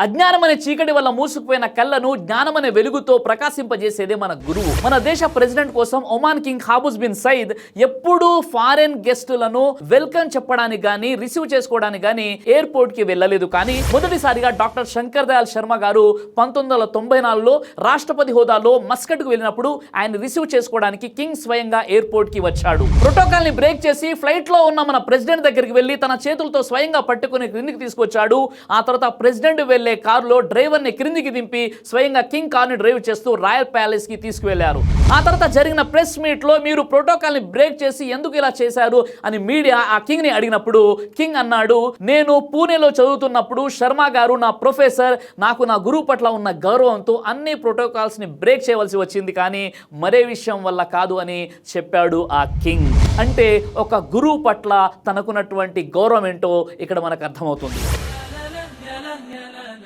అజ్ఞానమనే చీకటి వల్ల మూసుకుపోయిన కళ్ళను జ్ఞానమనే వెలుగుతో ప్రకాశింపజేసేదే మన గురువు. మన దేశ ప్రెసిడెంట్ కోసం ఒమాన్ కింగ్ హాబూజ్ బిన్ సయీద్ ఎప్పుడూ ఫారెన్ గెస్టులను వెల్కమ్ చెప్పడానికి గానీ రిసీవ్ చేసుకోవడానికి గానీ ఎయిర్పోర్ట్ కి వెళ్ళలేదు. కానీ మొదటిసారిగా డాక్టర్ శంకర్ దయాళ్ శర్మ గారు 1994లో రాష్ట్రపతి హోదాలో మస్కట్ కు వెళ్ళినప్పుడు ఆయన రిసీవ్ చేసుకోవడానికి కింగ్ స్వయంగా ఎయిర్పోర్ట్ కి వచ్చాడు. ప్రోటోకాల్ ని బ్రేక్ చేసి ఫ్లైట్ లో ఉన్న మన ప్రెసిడెంట్ దగ్గరికి వెళ్లి తన చేతులతో స్వయంగా పట్టుకుని క్రిందికి తీసుకొచ్చాడు. ఆ తర్వాత ప్రెసిడెంట్ వెళ్లే కారులో డ్రైవర్ ని క్రిందికి దింపి స్వయంగా కింగ్ కార్ ని డ్రైవ్ చేస్తూ రాయల్ ప్యాలెస్ కి తీసుకువెళ్లారు. ఆ తర్వాత జరిగిన ప్రెస్ మీట్ లో మీరు ప్రోటోకాల్ ని బ్రేక్ చేసి ఎందుకు ఇలా చేశారు అని మీడియా ఆ కింగ్ ని అడిగినప్పుడు కింగ్ అన్నాడు, నేను పూణేలో చదువుతున్నప్పుడు శర్మ గారు నా ప్రొఫెసర్, నాకు నా గురువు పట్ల ఉన్న గౌరవంతో అన్ని ప్రోటోకాల్స్ ని బ్రేక్ చేయవలసి వచ్చింది, కానీ మరే విషయం వల్ల కాదు అని చెప్పాడు ఆ కింగ్. అంటే ఒక గురువు పట్ల తనకున్నటువంటి గౌరవం ఏంటో ఇక్కడ మనకు అర్థమవుతుంది.